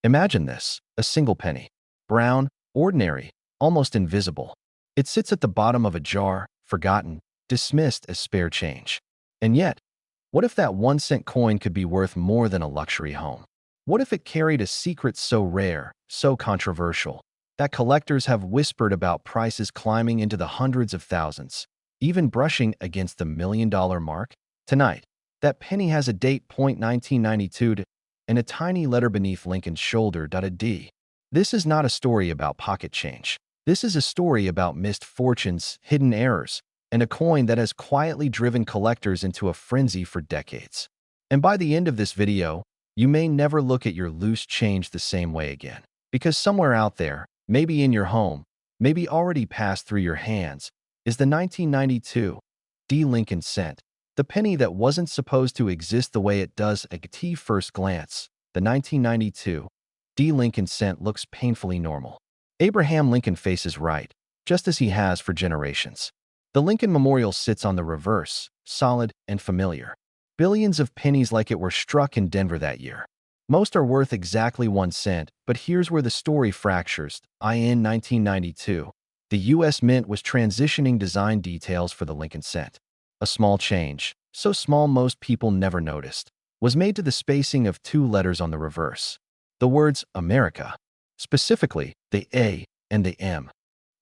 Imagine this, a single penny. Brown, ordinary, almost invisible. It sits at the bottom of a jar, forgotten, dismissed as spare change. And yet, what if that 1 cent coin could be worth more than a luxury home? What if it carried a secret so rare, so controversial, that collectors have whispered about prices climbing into the hundreds of thousands, even brushing against the $1 million mark? Tonight, that penny has a date .1992 and a tiny letter beneath Lincoln's shoulder. A D. This is not a story about pocket change. This is a story about missed fortunes, hidden errors, and a coin that has quietly driven collectors into a frenzy for decades. And by the end of this video, you may never look at your loose change the same way again. Because somewhere out there, maybe in your home, maybe already passed through your hands, is the 1992 D Lincoln cent. The penny that wasn't supposed to exist the way it does at first glance. The 1992 D Lincoln cent looks painfully normal. Abraham Lincoln faces right, just as he has for generations. The Lincoln Memorial sits on the reverse, solid and familiar. Billions of pennies like it were struck in Denver that year. Most are worth exactly 1 cent, but here's where the story fractures. In 1992, the U.S. Mint was transitioning design details for the Lincoln cent. A small change, so small most people never noticed, was made to the spacing of 2 letters on the reverse. The words America, specifically the A and the M.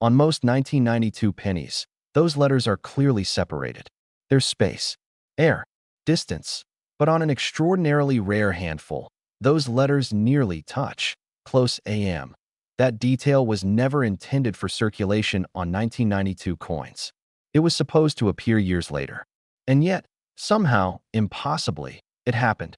On most 1992 pennies, those letters are clearly separated. There's space, air, distance, but on an extraordinarily rare handful, those letters nearly touch. Close AM. That detail was never intended for circulation on 1992 coins. It was supposed to appear years later. And yet, somehow, impossibly, it happened.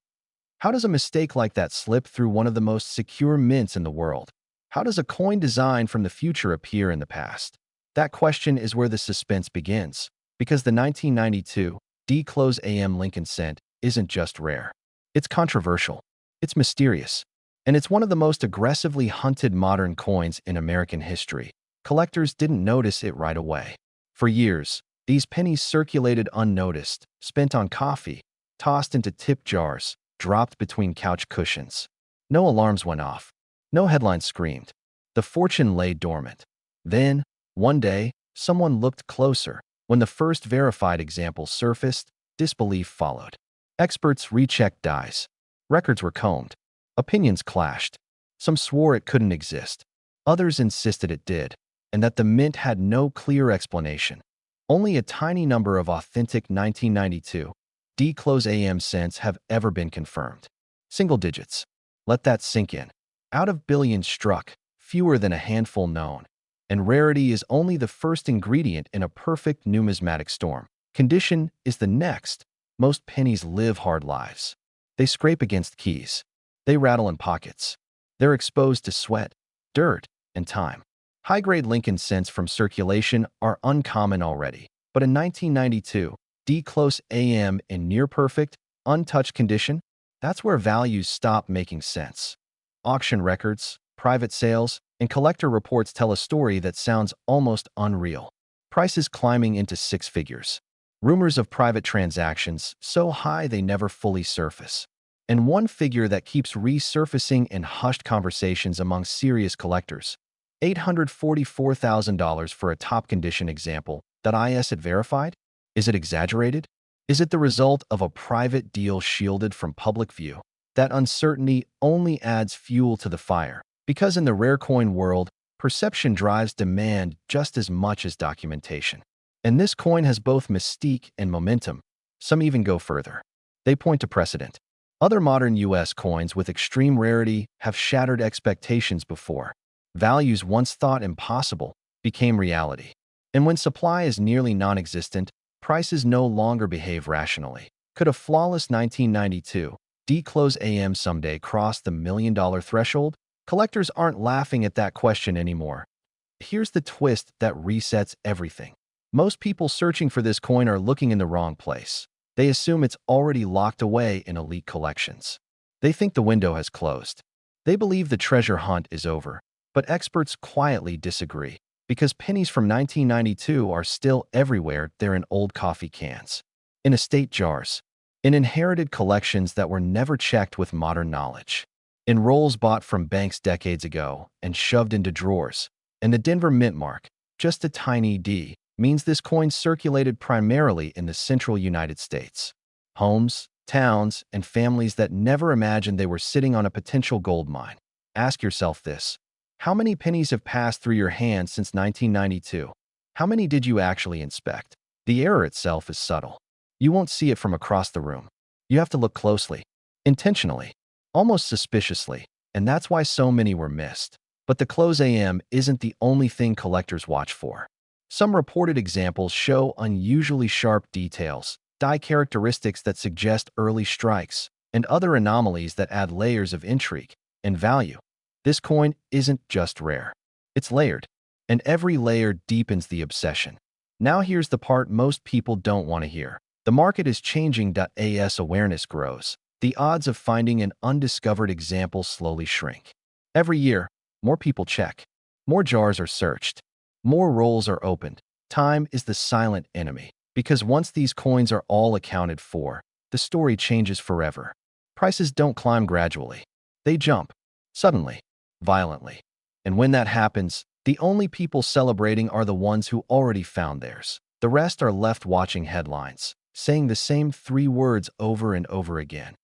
How does a mistake like that slip through one of the most secure mints in the world? How does a coin designed from the future appear in the past? That question is where the suspense begins, because the 1992 D-AM Lincoln cent isn't just rare. It's controversial, it's mysterious, and it's one of the most aggressively hunted modern coins in American history. Collectors didn't notice it right away. For years, these pennies circulated unnoticed, spent on coffee, tossed into tip jars, dropped between couch cushions. No alarms went off. No headlines screamed. The fortune lay dormant. Then, one day, someone looked closer. When the first verified example surfaced, disbelief followed. Experts rechecked dies. Records were combed. Opinions clashed. Some swore it couldn't exist. Others insisted it did, and that the mint had no clear explanation. Only a tiny number of authentic 1992 D-AM cents have ever been confirmed. Single digits. Let that sink in. Out of billions struck, fewer than a handful known. And rarity is only the first ingredient in a perfect numismatic storm. Condition is the next. Most pennies live hard lives. They scrape against keys. They rattle in pockets. They're exposed to sweat, dirt, and time. High-grade Lincoln cents from circulation are uncommon already, but in 1992, D-AM in near-perfect, untouched condition, that's where values stop making sense. Auction records, private sales, and collector reports tell a story that sounds almost unreal. Prices climbing into 6 figures. Rumors of private transactions so high they never fully surface. And one figure that keeps resurfacing in hushed conversations among serious collectors. $844,000 for a top-condition example that IS had verified? Is it exaggerated? Is it the result of a private deal shielded from public view? That uncertainty only adds fuel to the fire, because in the rare coin world, perception drives demand just as much as documentation. And this coin has both mystique and momentum. Some even go further. They point to precedent. Other modern U.S. coins with extreme rarity have shattered expectations before. Values once thought impossible became reality. And when supply is nearly non-existent, prices no longer behave rationally. Could a flawless 1992 D-AM someday cross the $1 million threshold? Collectors aren't laughing at that question anymore. Here's the twist that resets everything. Most people searching for this coin are looking in the wrong place. They assume it's already locked away in elite collections. They think the window has closed. They believe the treasure hunt is over. But experts quietly disagree, because pennies from 1992 are still everywhere. They're in old coffee cans, in estate jars, in inherited collections that were never checked with modern knowledge. In rolls bought from banks decades ago and shoved into drawers. And the Denver mint mark, just a tiny D, means this coin circulated primarily in the central United States. Homes, towns, and families that never imagined they were sitting on a potential gold mine. Ask yourself this. How many pennies have passed through your hands since 1992? How many did you actually inspect? The error itself is subtle. You won't see it from across the room. You have to look closely, intentionally, almost suspiciously, and that's why so many were missed. But the close AM isn't the only thing collectors watch for. Some reported examples show unusually sharp details, die characteristics that suggest early strikes, and other anomalies that add layers of intrigue and value. This coin isn't just rare. It's layered, and every layer deepens the obsession. Now here's the part most people don't want to hear. The market is changing. As awareness grows, the odds of finding an undiscovered example slowly shrink. Every year, more people check. More jars are searched. More rolls are opened. Time is the silent enemy, because once these coins are all accounted for, the story changes forever. Prices don't climb gradually. They jump. Suddenly. Violently. And when that happens, the only people celebrating are the ones who already found theirs. The rest are left watching headlines, saying the same three words over and over again.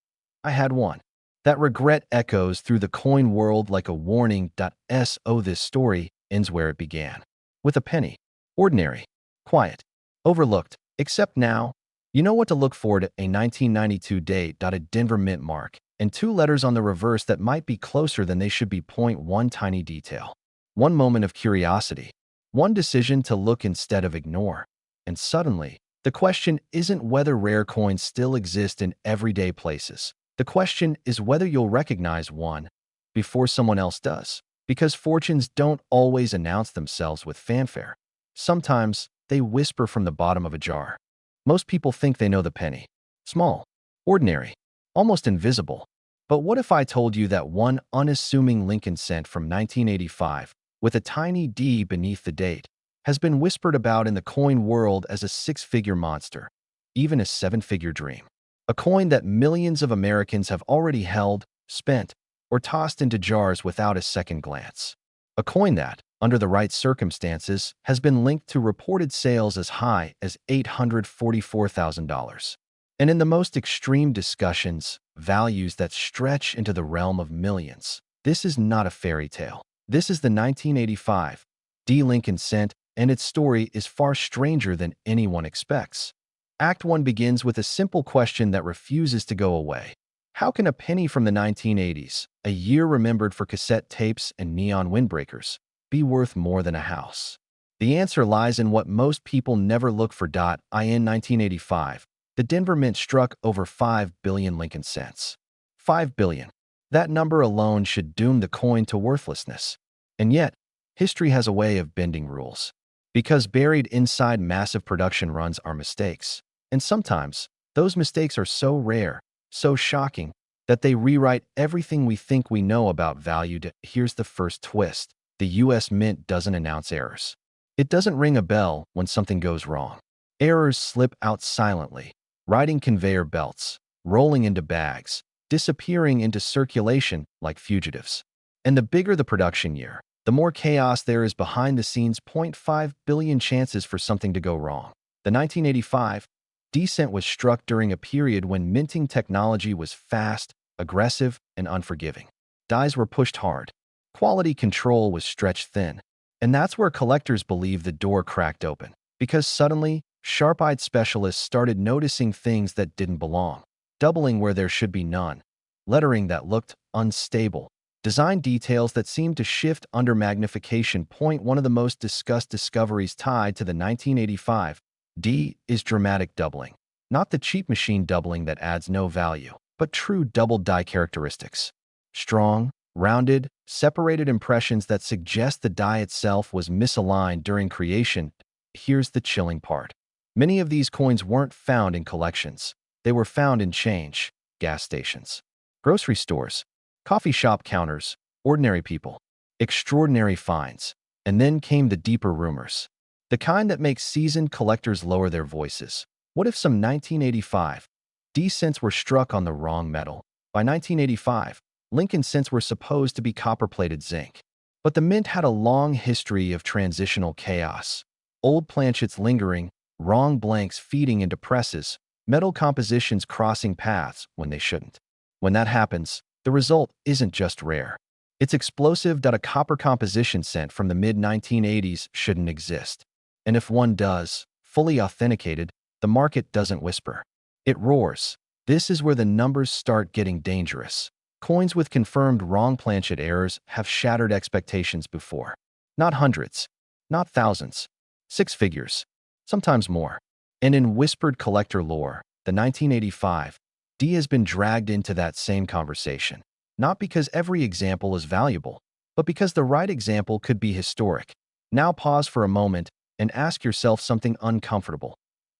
I had one. That regret echoes through the coin world like a warning. So this story ends where it began. With a penny. Ordinary. Quiet. Overlooked. Except now, you know what to look for: a 1992 date. A Denver mint mark. And two letters on the reverse that might be closer than they should be. One tiny detail. One moment of curiosity. One decision to look instead of ignore. And suddenly, the question isn't whether rare coins still exist in everyday places. The question is whether you'll recognize one before someone else does. Because fortunes don't always announce themselves with fanfare. Sometimes, they whisper from the bottom of a jar. Most people think they know the penny. Small. Ordinary. Almost invisible. But what if I told you that one unassuming Lincoln cent from 1985, with a tiny D beneath the date, has been whispered about in the coin world as a six-figure monster, even a seven-figure dream? A coin that millions of Americans have already held, spent, or tossed into jars without a second glance. A coin that, under the right circumstances, has been linked to reported sales as high as $844,000. And in the most extreme discussions, values that stretch into the realm of millions. This is not a fairy tale. This is the 1985 D. Lincoln cent, and its story is far stranger than anyone expects. Act 1 begins with a simple question that refuses to go away. How can a penny from the 1980s, a year remembered for cassette tapes and neon windbreakers, be worth more than a house? The answer lies in what most people never look for. In 1985, the Denver Mint struck over 5 billion Lincoln cents. 5 billion. That number alone should doom the coin to worthlessness. And yet, history has a way of bending rules. Because buried inside massive production runs are mistakes. And sometimes, those mistakes are so rare, so shocking, that they rewrite everything we think we know about value. Here's the first twist. The U.S. Mint doesn't announce errors. It doesn't ring a bell when something goes wrong. Errors slip out silently, riding conveyor belts, rolling into bags, disappearing into circulation like fugitives. And the bigger the production year, the more chaos there is behind the scenes. 0.5 billion chances for something to go wrong. The 1985 D-cent was struck during a period when minting technology was fast, aggressive, and unforgiving. Dies were pushed hard. Quality control was stretched thin. And that's where collectors believe the door cracked open. Because suddenly, sharp-eyed specialists started noticing things that didn't belong. Doubling where there should be none. Lettering that looked unstable. Design details that seemed to shift under magnification. One of the most discussed discoveries tied to the 1985 D is dramatic doubling. Not the cheap machine doubling that adds no value, but true double die characteristics. Strong, rounded, separated impressions that suggest the die itself was misaligned during creation. Here's the chilling part. Many of these coins weren't found in collections. They were found in change, gas stations, grocery stores, coffee shop counters, ordinary people, extraordinary finds. And then came the deeper rumors. The kind that makes seasoned collectors lower their voices. What if some 1985 D-cents were struck on the wrong metal? By 1985, Lincoln cents were supposed to be copper-plated zinc. But the mint had a long history of transitional chaos. Old planchets lingering, wrong blanks feeding into presses, metal compositions crossing paths when they shouldn't. When that happens, the result isn't just rare. It's explosive. A copper composition cent from the mid-1980s shouldn't exist. And if one does, fully authenticated, the market doesn't whisper. It roars. This is where the numbers start getting dangerous. Coins with confirmed wrong planchet errors have shattered expectations before. Not hundreds, not thousands, six figures, sometimes more. And in whispered collector lore, the 1985 D has been dragged into that same conversation. Not because every example is valuable, but because the right example could be historic. Now pause for a moment and ask yourself something uncomfortable.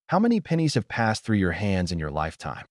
How many pennies have passed through your hands in your lifetime?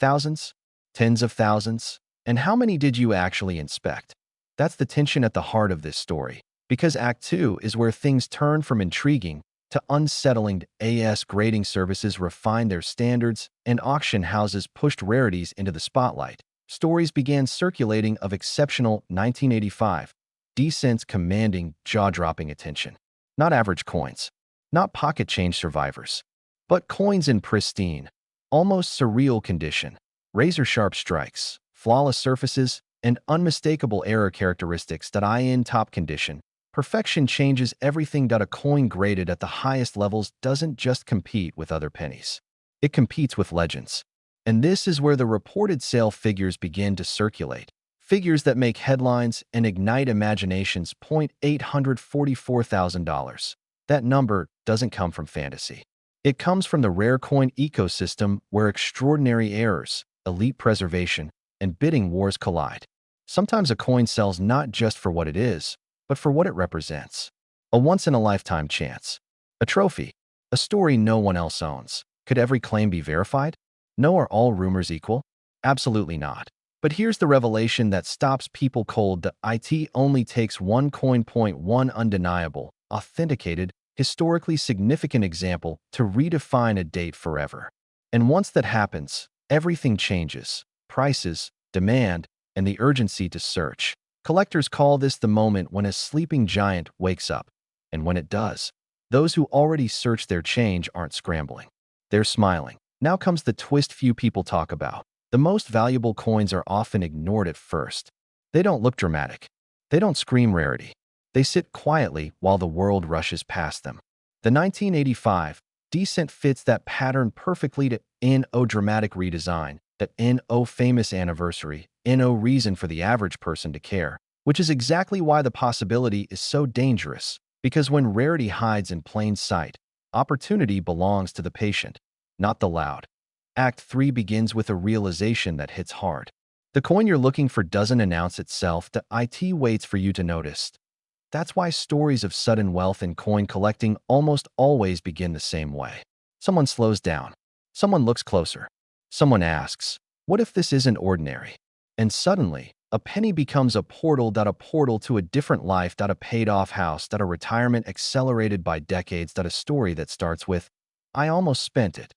Thousands? Tens of thousands? And how many did you actually inspect? That's the tension at the heart of this story, because Act 2 is where things turn from intriguing to unsettling. As grading services refined their standards and auction houses pushed rarities into the spotlight, stories began circulating of exceptional 1985 D cents commanding jaw-dropping attention. Not average coins, not pocket change survivors, but coins in pristine, almost surreal condition, razor-sharp strikes, flawless surfaces, and unmistakable error characteristics. In top condition, perfection changes everything. A coin graded at the highest levels doesn't just compete with other pennies. It competes with legends. And this is where the reported sale figures begin to circulate. Figures that make headlines and ignite imaginations. $844,000. That number doesn't come from fantasy. It comes from the rare coin ecosystem where extraordinary errors, elite preservation, and bidding wars collide. Sometimes a coin sells not just for what it is, but for what it represents. A once-in-a-lifetime chance. A trophy. A story no one else owns. Could every claim be verified? No. Are all rumors equal? Absolutely not. But here's the revelation that stops people cold. It only takes one coin. One undeniable, authenticated, historically significant example to redefine a date forever. And once that happens, everything changes. Prices, demand, and the urgency to search. Collectors call this the moment when a sleeping giant wakes up. And when it does, those who already searched their change aren't scrambling. They're smiling. Now comes the twist few people talk about. The most valuable coins are often ignored at first. They don't look dramatic. They don't scream rarity. They sit quietly while the world rushes past them. The 1985 D cent fits that pattern perfectly. To no dramatic redesign, that no famous anniversary, no reason for the average person to care, which is exactly why the possibility is so dangerous, because when rarity hides in plain sight, opportunity belongs to the patient, not the loud. Act 3 begins with a realization that hits hard. The coin you're looking for doesn't announce itself. It waits for you to notice. That's why stories of sudden wealth in coin collecting almost always begin the same way. Someone slows down. Someone looks closer. Someone asks, what if this isn't ordinary? And suddenly, a penny becomes a portal. A portal to a different life. A paid-off house. A retirement accelerated by decades. A story that starts with, I almost spent it.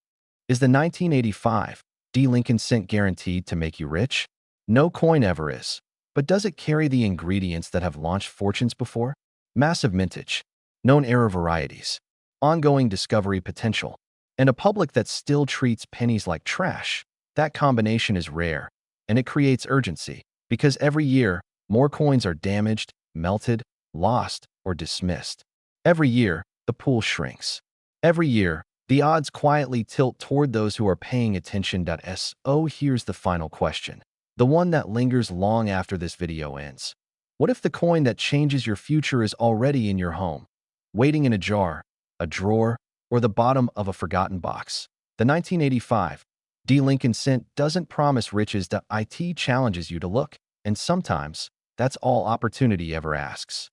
Is the 1985 D Lincoln cent guaranteed to make you rich? No coin ever is. But does it carry the ingredients that have launched fortunes before? Massive mintage, known error varieties, ongoing discovery potential, and a public that still treats pennies like trash. That combination is rare, and it creates urgency, because every year, more coins are damaged, melted, lost, or dismissed. Every year, the pool shrinks. Every year, the odds quietly tilt toward those who are paying attention. Here's the final question. The one that lingers long after this video ends. What if the coin that changes your future is already in your home, waiting in a jar, a drawer, or the bottom of a forgotten box? The 1985 D Lincoln cent doesn't promise riches. It challenges you to look, and sometimes that's all opportunity ever asks.